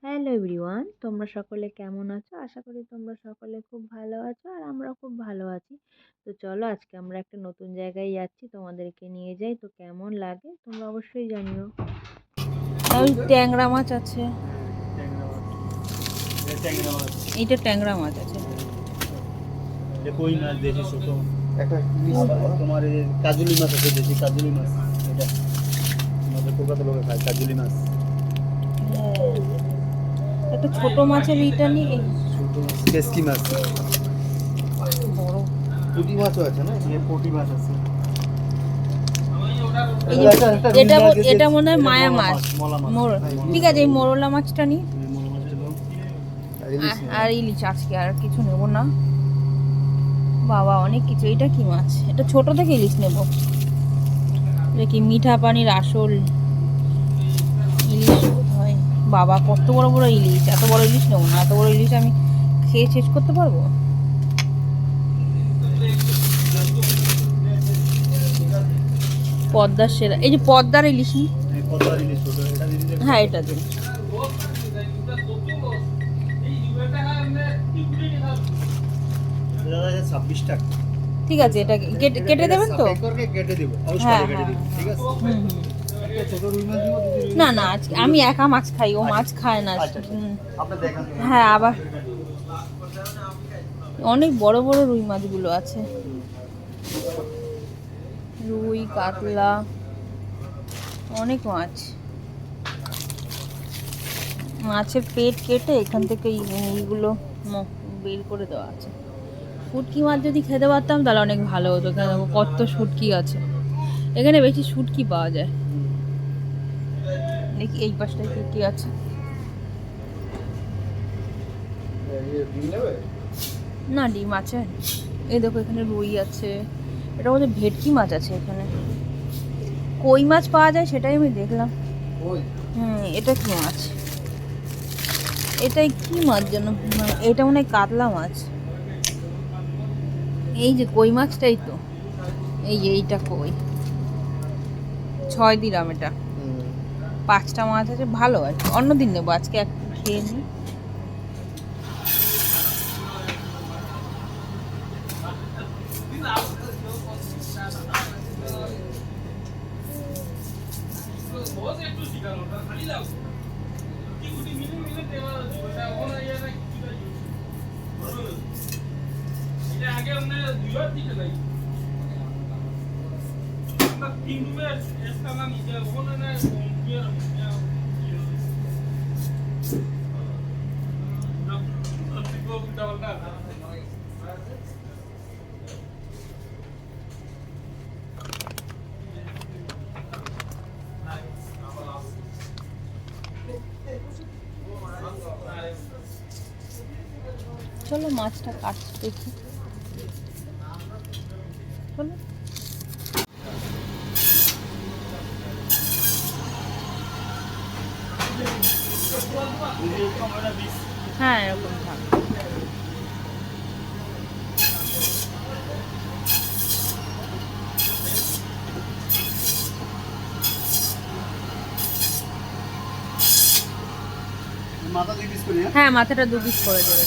Hello everyone, তোমরা সকলে কেমন আছো? আশা করি তোমরা সকলে খুব ভালো আছো আর আমরাও খুব ভালো আছি। তো চলো আজকে আমরা একটা নতুন জায়গায় যাচ্ছি, তোমাদেরকে নিয়ে যাই। তো কেমন লাগে তোমরা অবশ্যই জানিও। ওই ট্যাংরা মাছ আছে, এইটা ট্যাংরা মাছ আছে। কই মাছ দেশি ছোট একটা তোমার এই কাজুলি মাছ আছে, দেশি কাজুলি মাছ। এটা আমাদের কলকাতা লোকে খায় কাজুলি মাছ। একটা ছোট মাছের ইটা নিয়ে ছোট মাছ কেসকি মাছ, বড় পুঁটি মাছও আছে না, এই পুঁটি মাছ আছে। এটা এটা মনে হয় মায়া মাছ, মোর। ঠিক আছে, এই মোরলা মাছটা নিই আর ইলিশ। আজকে আর কিছু নেবো না বাবা, অনেক কিছু। এটা কি মাছ? এটা ছোট থেকে ইলিশ নেব। এটা কি মিঠা পানির আসল ইলিশ হয়? বাবা কত বড় বড় ইলিশ! এত বড় ইলিশ নেবো না, এত বড় ইলিশ আমি খেয়ে শেষ করতে পারবো? পদ্মার সেরা, এই যে পদ্মার ইলিশ নি। হ্যাঁ, এটা দিন। ঠিক আছে, এটা কেটে দেবেন তো? হ্যাঁ হ্যাঁ, না না, আজকে আমি একা মাছ খাই, ও মাছ খায় না। হ্যাঁ, আবার অনেক বড় বড় রুই মাছগুলো আছে, রুই কাতলা অনেক মাছ। মাছের পেট কেটে এখান থেকে এইগুলো বের করে দেওয়া আছে। শুটকি মাছ যদি খেতে পারতাম তাহলে অনেক ভালো হতো। কত শুটকি আছে এখানে, বেশি শুটকি পাওয়া যায়। দেখি এই পাশটায় কি কি আছে। না, ডিম আছে। এই দেখো, এখানে রুই আছে। এটা মধ্যে ভেটকি মাছ আছে এখানে। কই মাছ পাওয়া যায় সেটাই আমি দেখলাম। এটা কি মাছ? এটাই কি মাছ যেন? এটা মনে হয় কাতলা মাছ। এই যে কই মাছটাই তো, এই যে এইটা কই। 6 দিলাম এটা। 5টা মাছ আছে, ভালো আছে। অন্যদিন নেবো, আজকে এক খেয়ে নিই। চলো মাছটা কাটতে দেখি, চলো। হ্যাঁ, এরকম থাক। হ্যাঁ, মাথাটা 2 পিস করে দেবে।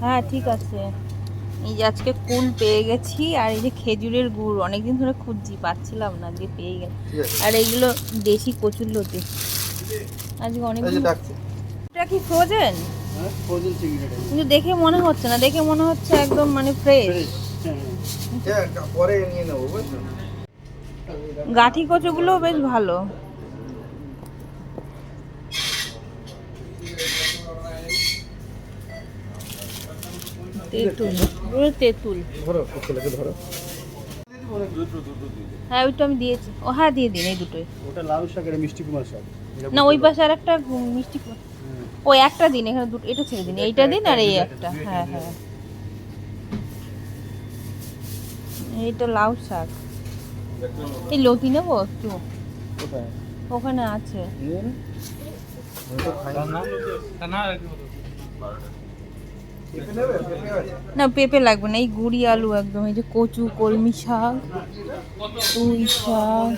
হ্যাঁ, ঠিক আছে। এই যে আজকে কুল পেয়ে গেছি, আর এই যে খেজুরের গুড় অনেকদিন ধরে খুঁজছি, পাচ্ছিলাম না, দিয়ে পেয়ে গেছি। আর এইগুলো দেশি কচুরলতি। আজকে অনেক। এটা কি ফ্রোজেন? কিন্তু দেখে মনে হচ্ছে না, দেখে মনে হচ্ছে একদম মানে ফ্রেশ। গাঠি কচুগুলো বেশ ভালো। তেঁতুল, তেঁতুল। হ্যাঁ, ওইটা আমি দিয়েছি। ও হ্যাঁ, দিয়ে দিন এই দুটোই। ওটা লাউ শাক, এটা মিষ্টি কুমার শাক। না, ওই পাশে আর একটা মিষ্টি। ওই একটা দিন, এখানে দুটো, এটা ছেড়ে দিন, এইটা দিন আর এই একটা। হ্যাঁ হ্যাঁ, এইটা লাউ শাক। এই লতি নেবো একটু, ওখানে আছে। না, পেঁপে লাগবে না, এই গুড়ি আলু একদম। এই যে কচু, কলমি শাক, পুঁই শাক,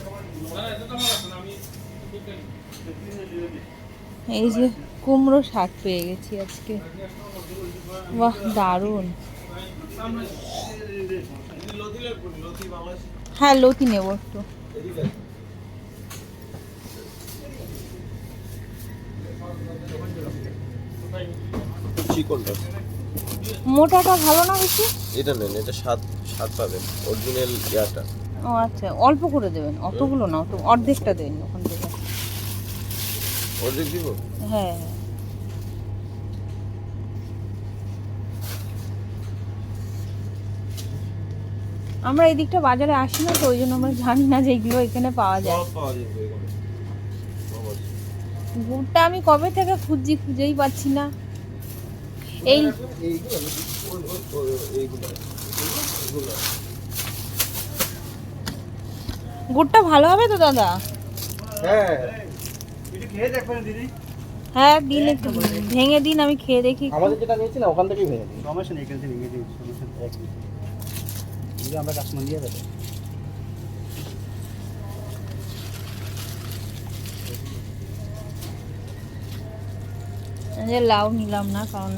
এই যে কুমড়ো শাক পেয়ে গেছি আজকে, বাহ দারুণ। হ্যাঁ লতি নেবো একটু। চিকনটা মোটাটা ভালো না বেশি? এটা নেন, এটা স্বাদ স্বাদ পাবেন অরিজিনাল ইয়াটা। ও আচ্ছা, অল্প করে দেবেন, অতগুলো না, অত অর্ধেকটা দেবেন ওখান থেকে। অর্ধেক দিব? হ্যাঁ আমরা এই দিকটা বাজারে আসি না তো, ওই জন্য আমরা জানি না যে এগুলো এখানে পাওয়া যায়। সব পাওয়া যাবে এখানে। সব আছে। গুড়টা আমি কবে থেকে খুঁজছি, খুঁজেই পাচ্ছি না। এই এইগুলো গুড়টা ভালো হবে তো দাদা? হ্যাঁ এটা খেয়ে দেখবেন দিদি। হ্যাঁ দিন, একটু ভেঙে দিন, আমি খেয়ে দেখি। আমাদের যেটা নিয়েছি না ওখান থেকেই ভেঙে দিই। সমস্যা নেই, এখান থেকে ভেঙে দিই, সমস্যা নেই। এক মিনিট এই আমরা কাশ্মীর দিয়ে দেবো। যে লাউ নিলাম না কারণ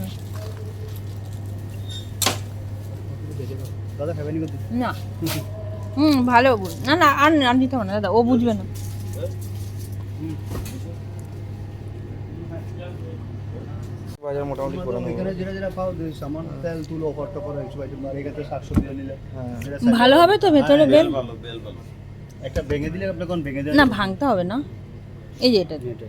দাদা খাবেনি কিন্তু। না, ভালো গুড় না, না আর আর নিতে হবে না দাদা, ও বুঝবে না। বাজার মোটামুটি করে নেবো। এখানে যেটা যেটা পাও সামান তেল তুলো অফারটা করা হয়েছে বাইরে, আর এখানে শাকসবজি নিলে ভালো হবে তো ভেতরে বেল? বেল ভালো, বেল ভালো। একটা ভেঙে দিলে আপনি কোন ভেঙে দেন না ভাঙতে হবে না, এই যে এটা এটা